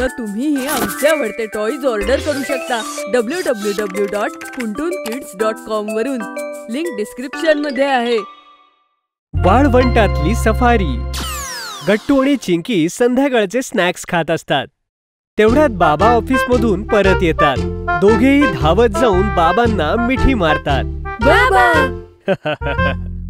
आता तुम्हीही आमचे आवडते टॉयज ऑर्डर करू शकता www.puntunkids.com वरून. लिंक डिस्क्रिप्शन मध्ये आहे. वाळवंटातली सफारी. गट्टू आणि चिंकी संध्याकाळचे स्नॅक्स खात असतात. तेवढ्यात बाबा ऑफिस मधून परत येतात. दोघेही धावत जाऊन बाबांना मिठी मारतात. बाबा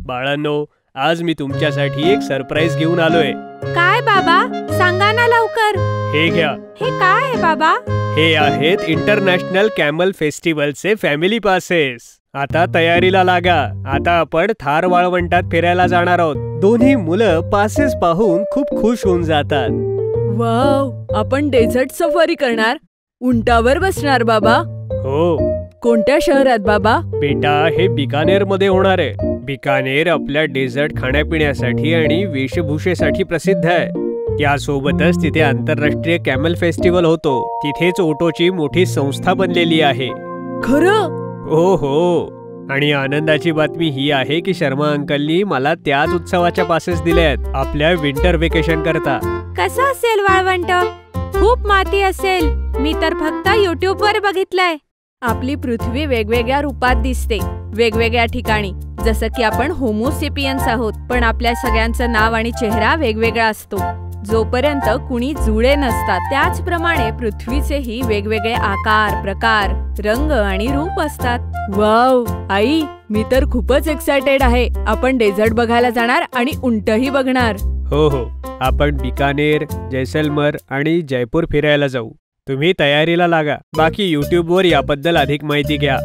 बाळांनो, आज मी तुमच्यासाठी एक सरप्राईज घेऊन आलोय. काय बाबा, सांगा ना लवकर. हे घ्या. हे काय आहे बाबा? हे आहेत इंटरनॅशनल कॅमल फेस्टिवलचे फॅमिली पासेस. आता तयारीला लागा. आता आपण थार वाळवंटात फिरायला जाणार आहोत. दोन्ही मुलं पासेस पाहून खूप खुश होऊन जातात. वाव, आपण डेझर्ट सफारी करणार? उंटावर बसणार बाबा? हो. कोणत्या शहरात बाबा? बेटा, हे बिकानेर मध्ये होणार आहे. बिकानेर आपल्या डेझर्ट खाण्यापिण्यासाठी आणि वेशभूषेसाठी प्रसिद्ध आहे. त्यासोबतच तिथे आंतरराष्ट्रीय कॅमल फेस्टिवल होतो. तिथेच ओटोची मोठी संस्था बनलेली आहे. खरं? हो. आणि आनंदाची बातमी ही आहे की शर्मा अंकलनी मला त्याच उत्सवाच्या पासेस दिले आहेत आपल्या विंटर वेकेशन करता. कसं असेल वाळवंट? खूप माती असेल. मी तर फक्त YouTube वर बघितलंय. आपली पृथ्वी वेगवेगळ्या रूपात दिसते, वेगवेगळ्या ठिकाणी. जसं की आपण होमोसेपियन्स आहोत, पण आपल्या सगळ्यांचं नाव आणि चेहरा वेगवेगळा असतो. जोपर्यंत कुणी जुळे नसतात, त्याचप्रमाणे पृथ्वीचेही वेगवेगळे आकार, प्रकार, रंग आणि रूप असतात. वाव आई, मी तर खूपच एक्सायटेड आहे. आपण डेझर्ट बघायला जाणार आणि उंटही बघणार. हो. आपण बिकानेर, जैसलमेर आणि जयपूर फिरायला जाऊ. तुम्ही तयारीला लागा. बाकी YouTube वर याबद्दल अधिक माहिती घ्या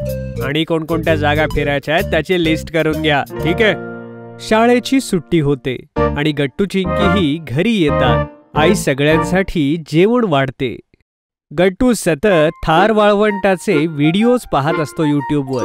आणि कोणकोणत्या जागा फिरायच्या आहेत त्याची लिस्ट करून घ्या. ठीक आहे? शाळेची सुट्टी होते आणि गट्टू चिंकीही घरी येतात. आई सगळ्यांसाठी जेवण वाढते. गट्टू सतत थार वाळवंटाचे व्हिडिओज पाहत असतो YouTube वर.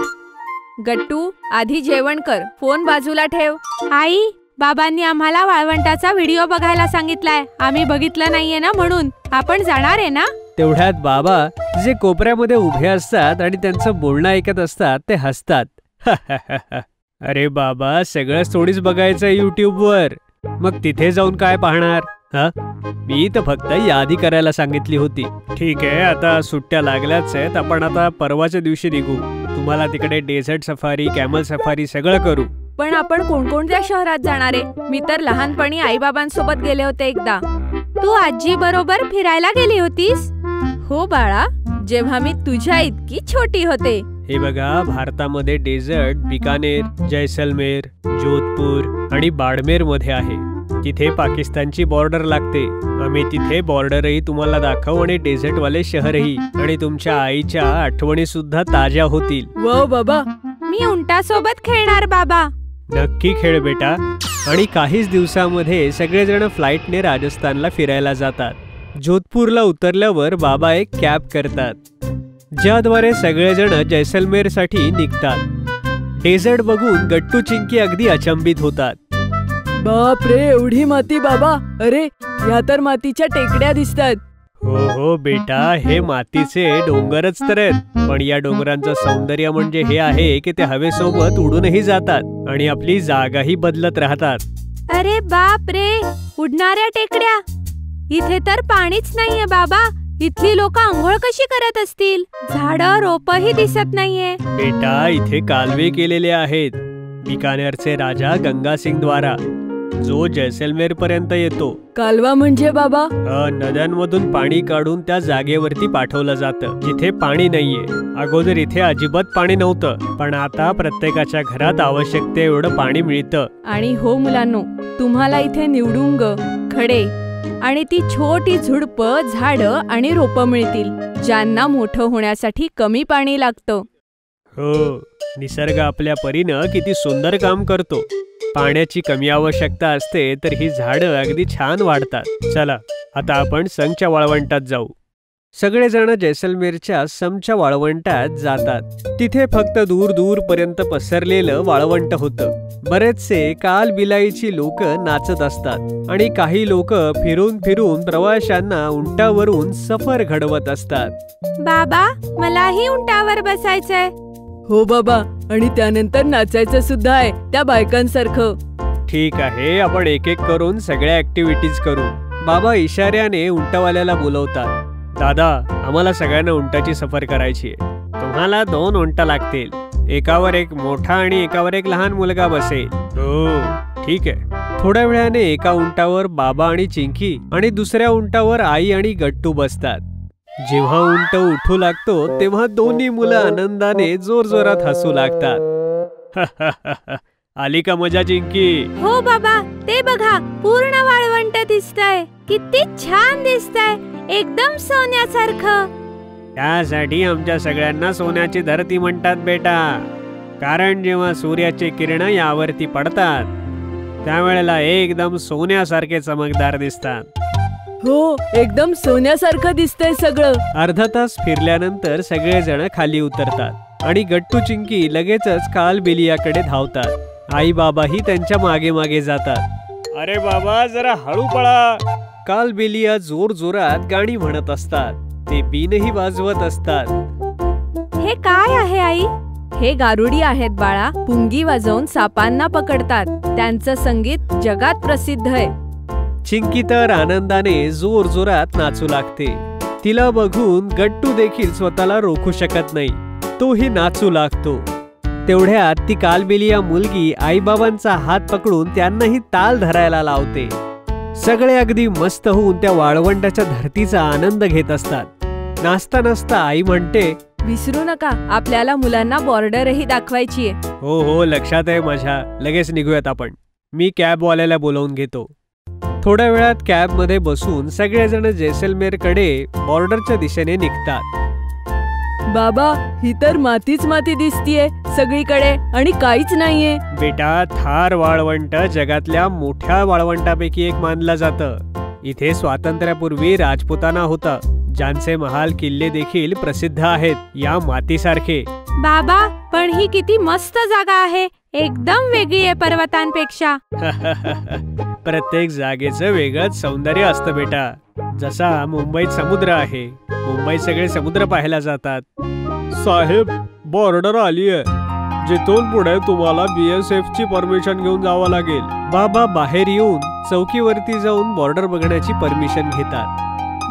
गट्टू, आधी जेवण कर, फोन बाजूला ठेव. आई, बाबांनी आम्हाला वाळवंटाचा व्हिडिओ बघायला सांगितलाय. आम्ही बघितलं नाहीये ना, म्हणून. आपण जाणार आहे ना? तेवढ्यात बाबा, जे कोपऱ्यामध्ये उभे असतात आणि त्यांचं बोलणं ऐकत असतात, ते हसतात. अरे बाबा, सगळं थोडीच बघायचंय YouTube वर. मग तिथे जाऊन काय पाहणार? मी तर फक्त यादी करायला सांगितली होती. ठीक आहे, आता सुट्ट्या लागल्याच आहेत. आपण आता परवाच्या दिवशी निघू. तुम्हाला तिकडे डेझर्ट सफारी, कॅमल सफारी सगळं करू. पण आपण कोणकोणत्या शहरात जाणार आहे? मी तर लहानपणी आई बाबांसोबत गेले होते एकदा. तू आजी बरोबर फिरायला गेली होतीस? हो बाळा, जेव्हा मी तुझ्या इतकी छोटी होते. हे बघा, भारतामध्ये डेझर्ट बिकानेर, जैसलमेर, जोधपूर आणि बाडमेर मध्ये आहे. तिथे पाकिस्तानची बॉर्डर लागते. आम्ही तिथे बॉर्डरही तुम्हाला दाखवू आणि डेझर्ट वाले शहरही. आणि तुमच्या आईच्या आठवणी सुद्धा ताज्या होतील. वाव बाबा, मी उंटासोबत खेळणार बाबा. नक्की खेळ बेटा. आणि काहीच दिवसामध्ये सगळेजण फ्लाईटने राजस्थानला फिरायला जातात. जोधपूरला उतरल्यावर बाबा एक कॅब करतात, ज्याद्वारे सगळेजण जैसलमेर साठी निघतात. डेझर्ट बघून गट्टू चिंकी अगदी अचंबित होतात. बाप रे, एवढी माती बाबा. अरे, या तर मातीच्या टेकड्या दिसतात. हो बेटा, हे मातीचे डोंगरच तर आहेत. पण या डोंगरांचं सौंदर्य म्हणजे हे आहे की ते हवेसोबत उडूनही जातात आणि आपली जागाही बदलत राहतात. अरे बाप रे, उडणाऱ्या टेकड्या. इथे तर पाणीच नाहीये बाबा. इथली लोक आंघोळ कशी करत असतील? झाडं रोपही दिसत नाहीये. बेटा, इथे कालवे केलेले आहेत. बिकानेरचे राजा गंगासिंग द्वारा, जो जैसलमेर पर्यंत येतो. कालवा म्हणजे बाबा? नद्यांमधून पाणी काढून त्या जागेवरती पाठवलं जातं जिथे पाणी नाहीये. अगोदर इथे अजिबात पाणी नव्हतं, पण आता प्रत्येकाच्या घरात आवश्यकते एवढं पाणी मिळतं. आणि हो मुलांनो, तुम्हाला इथे निवडुंग, खडे आणि ती छोटी झुडप, झाडं आणि रोपं मिळतील, ज्यांना मोठं होण्यासाठी कमी पाणी लागतं. हो, निसर्ग आपल्या परीनं किती सुंदर काम करतो. पाण्याची कमी आवश्यकता असते तर ही झाडं अगदी छान वाढतात. चला, आता आपण संगच्या वाळवंटात जाऊ. सगळेजण जैसलमेरच्या समच्या वाळवंटात जातात. तिथे फक्त दूर दूर पर्यंत पसरलेलं वाळवंट होतं. बरेचसे कालबिलाईची लोक नाचत असतात आणि काही लोक फिरून फिरून प्रवाशांना उंटावरून सफर घडवत असतात. बाबा, मलाही उंटावर बसायचंय. हो बाबा, आणि त्यानंतर नाचायचं सुद्धा आहे, त्या बायकांसारखं. ठीक आहे, आपण एक एक करून सगळ्या ऍक्टिव्हिटीज करू. बाबा इशाऱ्याने उंटवाल्याला बोलवतात. दादा, आम्हाला सगळ्यांना उंटाची सफर करायची आहे. तुम्हाला 2 उंट लागतील. एकावर एक मोठा आणि एकावर एक लहान मुलगा बसेल. हो ठीक आहे. थोड्या वेळाने एका उंटावर बाबा आणि चिंकी आणि दुसऱ्या उंटावर आई आणि गट्टू बसतात. जेव्हा उंट उठू लागतो तेव्हा दोन्ही मुलं आनंदाने जोरजोरात हसू लागतात. आली का मजा चिंकी? हो बाबा, ते बघा पूर्ण वाळवंट दिसतंय. किती छान दिसतंय, एकदम सोन्यासारखं. त्यासाठी आमच्या सगळ्यांना सोन्याची धरती म्हणतात बेटा. कारण जेव्हा सूर्याचे किरण यावरती पडतात त्यावेळेला एकदम सोन्यासारखे चमकदार दिसतात. हो, एकदम सोन्यासारखं दिसतंय सगळं. अर्धा तास फिरल्यानंतर सगळेजण खाली उतरतात आणि गट्टू चिंकी लगेचच कालबेलियाकडे धावतात. आई बाबाही त्यांच्या मागे मागे जातात. अरे बाबा, जरा हळू पळा. कालबेलिया जोर जोरात गाणी म्हणत असतात. ते बीनही वाजवत असतात. हे काय आहे आई? हे गारुडी आहेत बाळा. पुंगी वाजवून सापांना पकडतात. त्यांचं संगीत जगात प्रसिद्ध आहे. चिंकी तर आनंदाने जोर जोरात नाचू लागते. तिला बघून गट्टू देखील स्वतःला रोखू शकत नाही. तोही नाचू लागतो. तेवढ्यात ती कालबेलिया मुलगी आईबाबांचा हात पकडून त्यांनाही ताल धरायला लावते. सगळे अगदी मस्त होऊन त्या वाळवंटाच्या धरतीचा आनंद घेत असतात. नाचता नाचता आई म्हणते, विसरू नका, आपल्याला मुलांना बॉर्डरही दाखवायची आहे. हो हो, लक्षात आहे माझ्या. लगेच निघूयात आपण. मी कॅबवाल्याला बोलावून घेतो. थोड्या वेळात कॅबमध्ये बसून सगळेजण जैसलमेरकडे बॉर्डरच्या दिशेने निघतात. बाबा, ही तर मातीच माती दिसतीये सगळीकडे आणि काहीच नाहीये. बेटा, थार वाळवंट जगातल्या मोठ्या वाळवंटापैकी एक मानलं जातं. इथे स्वातंत्र्यापूर्वी राजपुताना होता, ज्यांचे महाल किल्ले देखील प्रसिद्ध आहेत या मातीसारखे. बाबा, पण ही किती मस्त जागा आहे. एकदम वेगळी आहे पर्वतांपेक्षा. प्रत्येक जागेचं वेगळंच सौंदर्य असतं बेटा. जसा मुंबईत समुद्र आहे, मुंबईत सगळे समुद्र पाहायला जातात. साहेब, बॉर्डर आली आहे. जिथून पुढे तुम्हाला BSF ची परमिशन घेऊन जावं लागेल. बाबा बाहेर येऊन चौकीवरती जाऊन बॉर्डर बघण्याची परमिशन घेतात.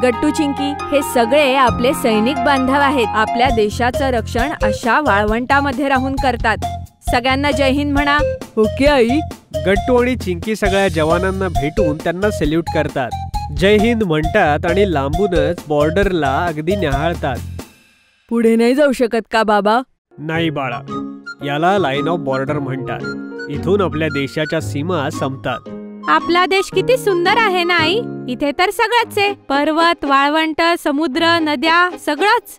गट्टू चिंकी, हे सगळे आपले सैनिक बांधव आहेत. आपल्या देशाचं रक्षण अशा वाळवंटामध्ये राहून करतात. सगळ्यांना जय हिंद म्हणा. Okay I. गट्टू आणि चिंकी सगळ्या जवानांना भेटून त्यांना सॅल्यूट करतात. जय हिंद म्हणतात आणि लांबूनच बॉर्डरला अगदी न्याहाळतात. पुढे नाही जाऊ शकत का बाबा? नाही बाळा, याला लाईन ऑफ बॉर्डर म्हणतात. इथून आपल्या देशाच्या सीमा संपतात. आपला देश किती सुंदर आहे ना आई. इथे तर सगळंच आहे. पर्वत, वाळवंट, समुद्र, नद्या, सगळंच.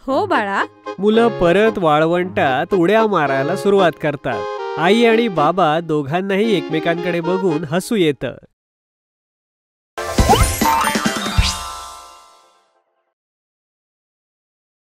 हो बाळा. मुलं परत वाळवंटात उड्या मारायला सुरुवात करतात. आई आणि बाबा दोघांनाही एकमेकांकडे बघून हसू येतं.